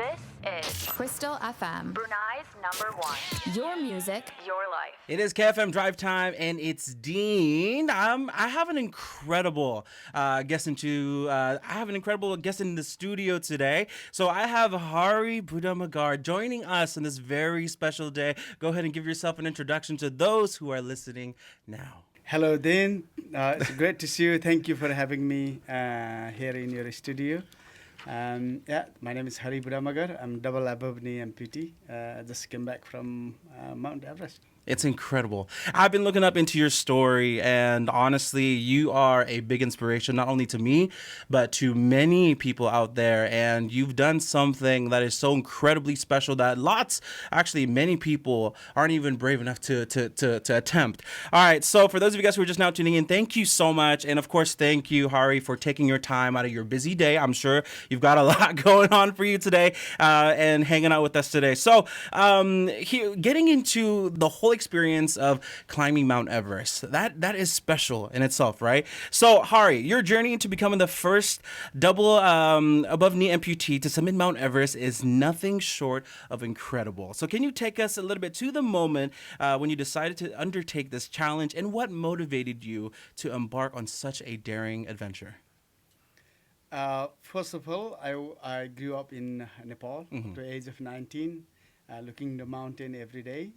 This is KRISTALfm, Brunei's #1. your music, Your life. It is KFM Drive Time, and it's Dean. I have an incredible guest in the studio today. So I have Hari Budha Magar joining us on this very special day. Go ahead and give yourself an introduction to those who are listening now. Hello, Dean. It's great to see you. Thank you for having me here in your studio. My name is Hari Budha Magar. I'm double above knee amputee. Just came back from Mount Everest. It's incredible. I've been looking up into your story, and honestly, you are a big inspiration, not only to me, but to many people out there. And you've done something that is so incredibly special that many people aren't even brave enough to attempt. All right, so for those of you guys who are just now tuning in, thank you so much. And of course, thank you, Hari, for taking your time out of your busy day. I'm sure you've got a lot going on for you today and hanging out with us today. So getting into the whole experience of climbing Mount Everest. That is special in itself, right? So, Hari, your journey into becoming the first double above knee amputee to summit Mount Everest is nothing short of incredible. So, can you take us a little bit to the moment when you decided to undertake this challenge, and what motivated you to embark on such a daring adventure? First of all, I grew up in Nepal to the age of 19, looking the mountain every day.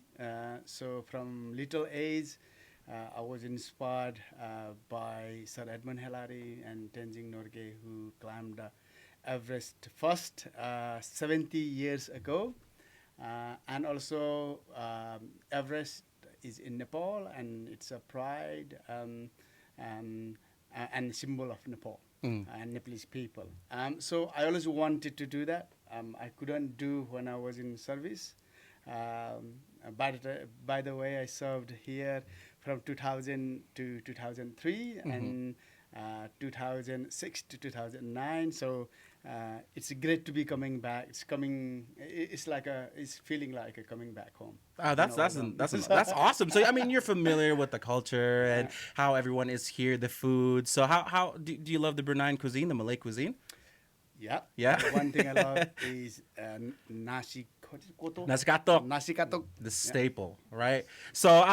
So from little age, I was inspired by Sir Edmund Hillary and Tenzing Norgay, who climbed Everest first 70 years ago. And also Everest is in Nepal, and it's a pride and symbol of Nepal and Nepalese people. So I always wanted to do that. I couldn't do when I was in service. By the way, I served here from 2000 to 2003 and 2006 to 2009. So it's great to be coming back. It's feeling like a coming back home. That's awesome. So I mean, you're familiar with the culture and how everyone is here, the food. So how do you love the Bruneian cuisine, the Malay cuisine? Yeah. One thing I love is nasi katok. The staple, right? So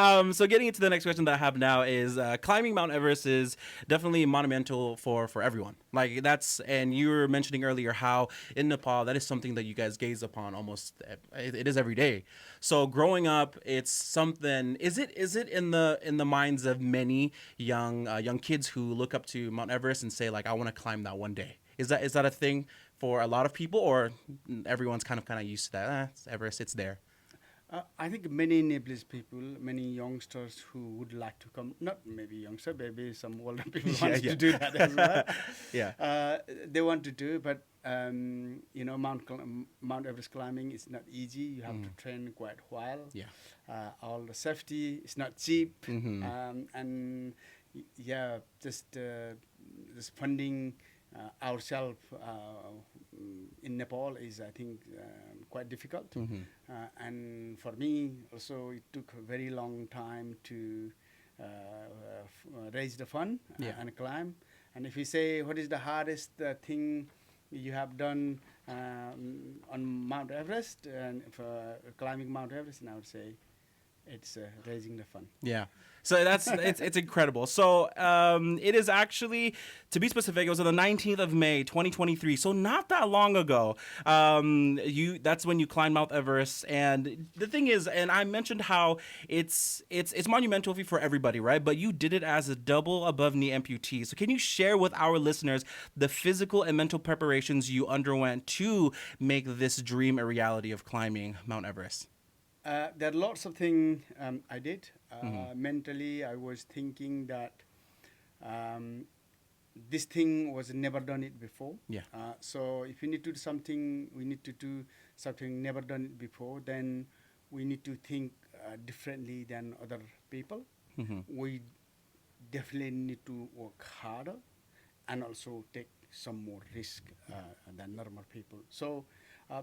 getting into the next question that I have now is climbing Mount Everest is definitely monumental for everyone. Like and you were mentioning earlier how in Nepal that is something that you guys gaze upon almost it is every day. So growing up, it's something. Is it in the minds of many young kids who look up to Mount Everest and say, like, I want to climb that one day? Is that a thing for a lot of people, or everyone's kind of used to that? It's Everest, it's there. I think many Nepalese people, many youngsters who would like to come, not maybe youngster, maybe some older people want to do that as well. They want to do, but Mount Everest climbing is not easy. You have to train quite a while. All the safety is not cheap, and just funding ourselves in Nepal is, I think, quite difficult. And for me, also, it took a very long time to raise the fund and climb. And if you say, what is the hardest thing you have done on Mount Everest, and for climbing Mount Everest, and I would say it's raising the fund. Yeah. So it's incredible. So it is actually, to be specific, it was on the 19th of May, 2023. So not that long ago. That's when you climbed Mount Everest. And the thing is, and I mentioned how it's monumental for everybody, right? But you did it as a double above knee amputee. So can you share with our listeners the physical and mental preparations you underwent to make this dream a reality of climbing Mount Everest? There are lots of things I did. Mentally, I was thinking that this thing was never done it before. So if we need to do something, we need to do something never done it before. Then we need to think differently than other people. We definitely need to work harder and also take some more risk than normal people. So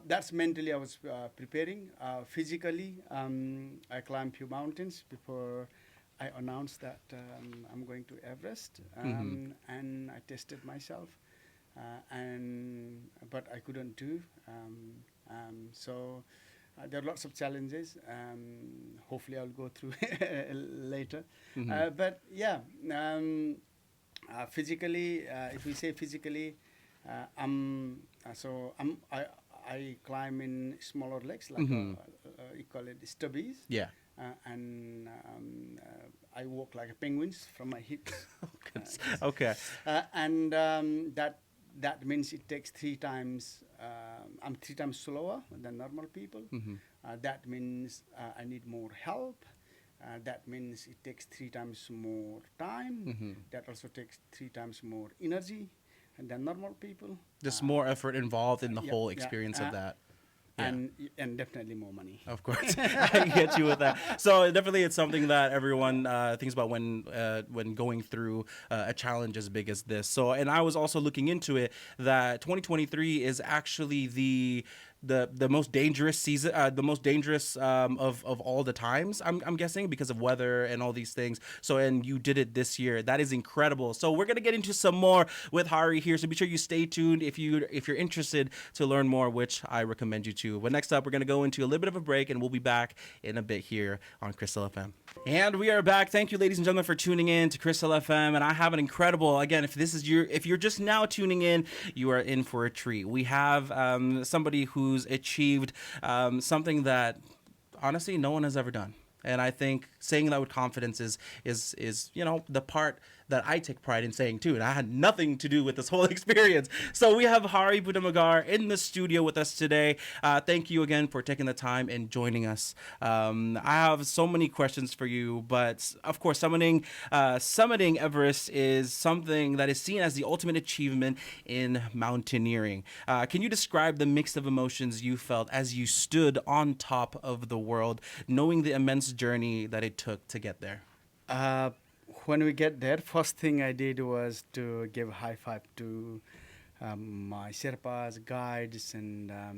that's mentally I was preparing. Physically, I climbed few mountains before I announced that I'm going to Everest, and I tested myself. but I couldn't do. So there are lots of challenges. Hopefully, I'll go through later. But yeah, physically, if we say physically, I climb in smaller lakes, like you call it stubbies. Yeah. And I walk like a penguins from my hips. Okay. And that means it takes 3 times. I'm 3 times slower than normal people. That means I need more help. That means it takes 3 times more time. That also takes 3 times more energy than normal people. Just more effort involved in the whole experience of that. Yeah. And definitely more money. Of course, I get you with that. So definitely, it's something that everyone thinks about when going through a challenge as big as this. So, and I was also looking into it that 2023 is actually the most dangerous season, the most dangerous of all the times. I'm guessing because of weather and all these things. So, and you did it this year. That is incredible. So we're gonna get into some more with Hari here. So be sure you stay tuned if you're interested to learn more, which I recommend you to. But next up, we're gonna go into a little bit of a break, and we'll be back in a bit here on Crystal FM. And we are back. Thank you, ladies and gentlemen, for tuning in to Crystal FM. And I have an incredible, again, if you're just now tuning in, you are in for a treat. We have somebody who's achieved something that honestly no one has ever done. And I think saying that with confidence is the part that I take pride in saying too. And I had nothing to do with this whole experience. So we have Hari Budha Magar in the studio with us today. Thank you again for taking the time and joining us. I have so many questions for you, but of course, summiting Everest is something that is seen as the ultimate achievement in mountaineering. Can you describe the mix of emotions you felt as you stood on top of the world, knowing the immense journey that it took to get there? When we get there, first thing I did was to give a high five to my Sherpas, guides, and I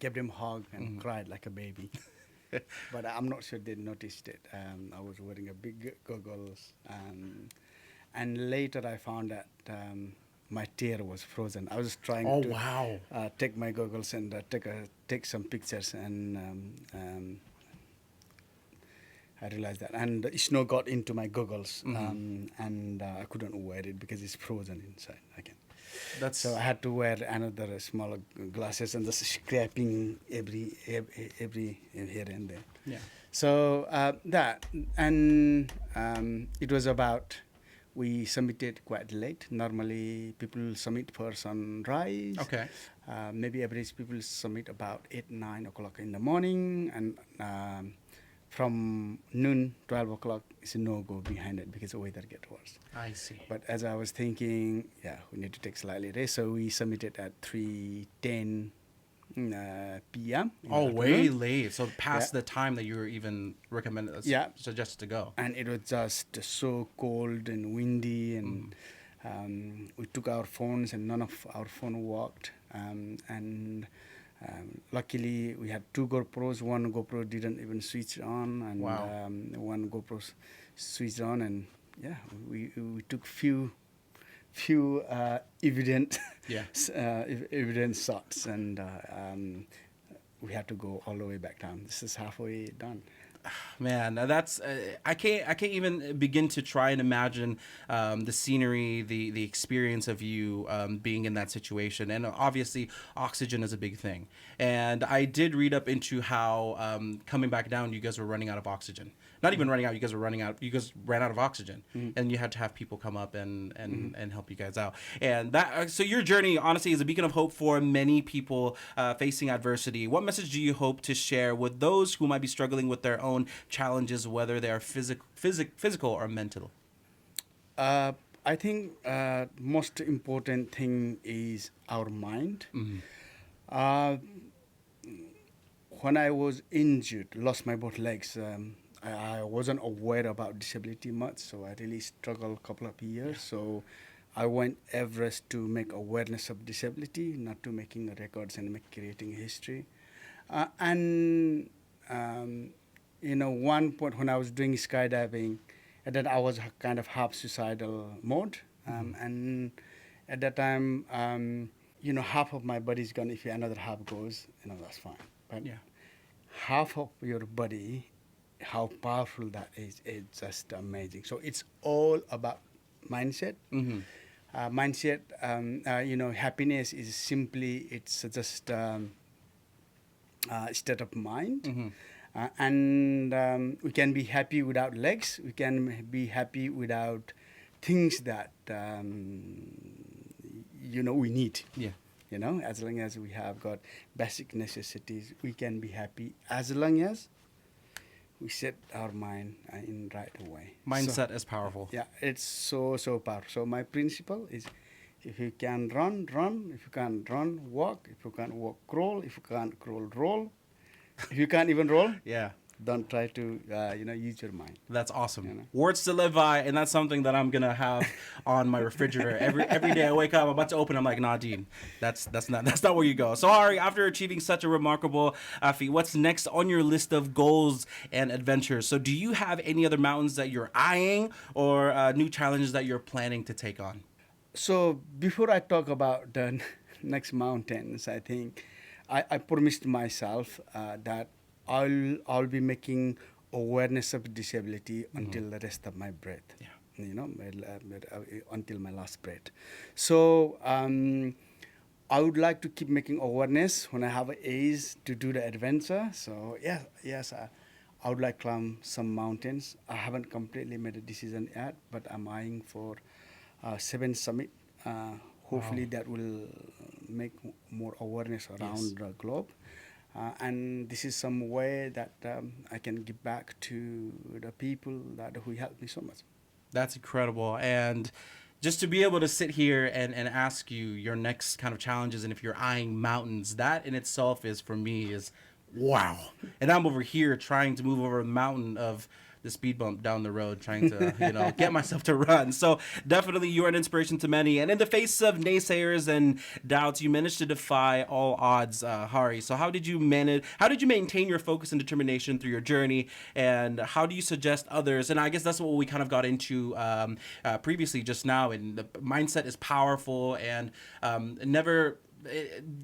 gave them a hug and cried like a baby. But I'm not sure they noticed it. I was wearing a big goggles, and later I found that my tear was frozen. I was trying to take my goggles and take some pictures, and I realized that, and the snow got into my goggles, and I couldn't wear it because it's frozen inside again. So I had to wear another smaller glasses and just scraping every here and there. Yeah. So that, and it was about, we submitted quite late. Normally people submit for sunrise. Okay. Maybe average people submit about 8-9 o'clock in the morning, and from noon, 12 o'clock is a no-go behind it because the weather gets worse. I see. But as I was thinking, we need to take slightly rest, so we submitted at 3:10 p.m. Oh, way late. So past the time that you were even recommended, suggested to go. And it was just so cold and windy, and we took our phones, and none of our phone worked. Luckily, we had 2 GoPros. One GoPro didn't even switch on, and one GoPro switched on, and we took few evident shots, and we had to go all the way back down. This is halfway done. Man, that's I can't even begin to try and imagine the scenery, the experience of you being in that situation. And obviously, oxygen is a big thing. And I did read up into how coming back down, you guys were running out of oxygen. Not even running out, you guys ran out of oxygen, and you had to have people come up and help you guys out. And that, so your journey honestly is a beacon of hope for many people facing adversity. What message do you hope to share with those who might be struggling with their own challenges, whether they are physical or mental? I think most important thing is our mind. When I was injured, lost my both legs, I wasn't aware about disability much, so I really struggled a couple of years. So I went Everest to make awareness of disability, not to making records and creating history. One point when I was doing skydiving, and then I was kind of half suicidal mode, and At that time, half of my body is gone. If another half goes, that's fine. But Yeah. half of your body, how powerful that is just amazing. So it's all about mindset. Mm-hmm. Mindset, happiness is simply, it's just state of mind. Mm-hmm. And we can be happy without legs. We can be happy without things that, we need. Yeah. As long as we have got basic necessities, we can be happy as long as we set our mind in right way. Mindset is powerful. Yeah, it's so powerful. So my principle is, if you can run, run. If you can't run, walk. If you can't walk, crawl. If you can't crawl, roll. If you can't even roll, Yeah. don't try to use your mind. That's awesome. Words to live by, and that's something that I'm gonna have on my refrigerator every day. I wake up, I'm about to open. I'm like, nah, Dean, that's not where you go. So, Hari, after achieving such a remarkable feat, what's next on your list of goals and adventures? So, do you have any other mountains that you're eyeing, or new challenges that you're planning to take on? So before I talk about the next mountains, I think I promised myself that I'll be making awareness of disability until the rest of my breath. Yeah. Until my last breath. So I would like to keep making awareness when I have an age to do the adventure. So yes, I would like to climb some mountains. I haven't completely made a decision yet, but I'm eyeing for 7 summit. Hopefully that will make more awareness around the globe. And this is some way that I can give back to the people who helped me so much. That's incredible. And just to be able to sit here and ask you your next kind of challenges, and if you're eyeing mountains, that in itself is, for me, is wow. And I'm over here trying to move over a mountain of the speed bump down the road, trying to, get myself to run. So definitely you're an inspiration to many. And in the face of naysayers and doubts, you managed to defy all odds, Hari. So how did you maintain your focus and determination through your journey? And how do you suggest others? And I guess that's what we kind of got into previously just now. And the mindset is powerful, and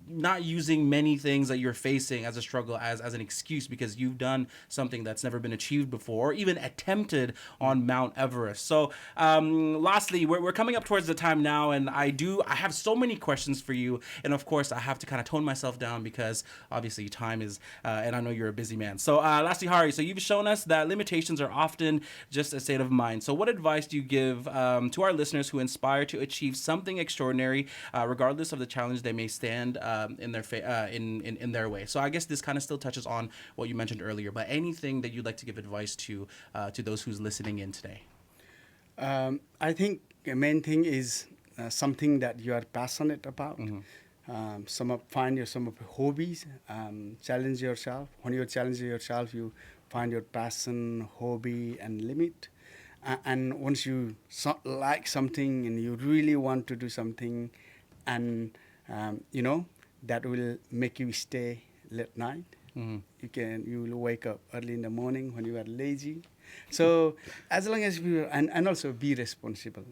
not using many things that you're facing as a struggle as an excuse, because you've done something that's never been achieved before or even attempted on Mount Everest. So lastly, we're coming up towards the time now, and I have so many questions for you, and of course I have to kind of tone myself down because obviously time is and I know you're a busy man. So lastly, Hari, so you've shown us that limitations are often just a state of mind. So what advice do you give to our listeners who aspire to achieve something extraordinary regardless of the challenge they may stand in their way? So I guess this kind of still touches on what you mentioned earlier, but anything that you'd like to give advice to those who's listening in today? I think the main thing is something that you are passionate about. Find some of your hobbies, challenge yourself. When you challenge yourself, you find your passion, hobby, and limit. And once you like something and you really want to do something, and that will make you stay late night. You will wake up early in the morning when you are lazy. So as long as and also be responsible.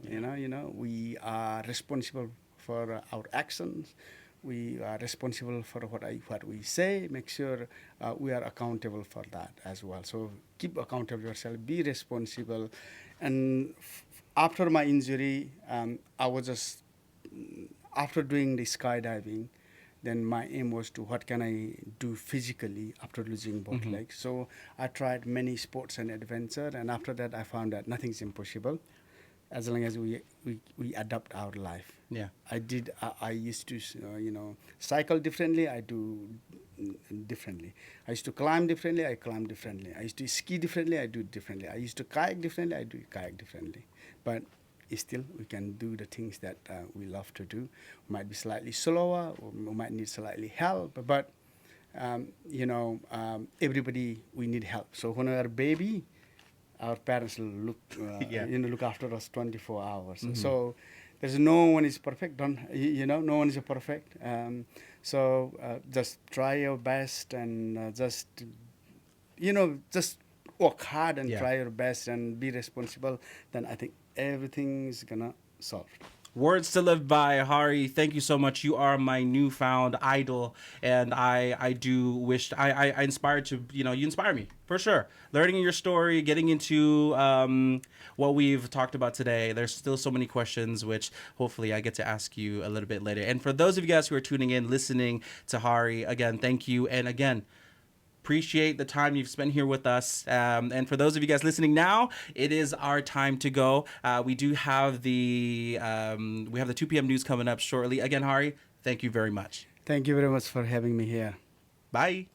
We are responsible for our actions. We are responsible for what we say. Make sure we are accountable for that as well. So keep accountable yourself. Be responsible. And after my injury, I was just after doing the skydiving, then my aim was to what can I do physically after losing both legs. So I tried many sports and adventure, and after that I found that nothing's impossible as long as we adapt our life. Yeah. I used to cycle differently. I do differently. I used to climb differently. I climb differently. I used to ski differently. I do it differently. I used to kayak differently. I do kayak differently. But still, we can do the things that we love to do. We might be slightly slower, or we might need slightly help, but everybody, we need help. So when we are a baby, our parents will look after us 24 hours. So there's no one is perfect. No one is perfect. So just try your best, and just work hard and try your best and be responsible. Then I think everything is gonna solve. Words to live by, Hari. Thank you so much. You are my newfound idol, and I do wish I inspire to you inspire me for sure. Learning your story, getting into what we've talked about today. There's still so many questions, which hopefully I get to ask you a little bit later. And for those of you guys who are tuning in, listening to Hari, again, thank you, and again, appreciate the time you've spent here with us. And for those of you guys listening now, it is our time to go. We do have the 2 p.m. news coming up shortly. Again, Hari, thank you very much. Thank you very much for having me here. Bye.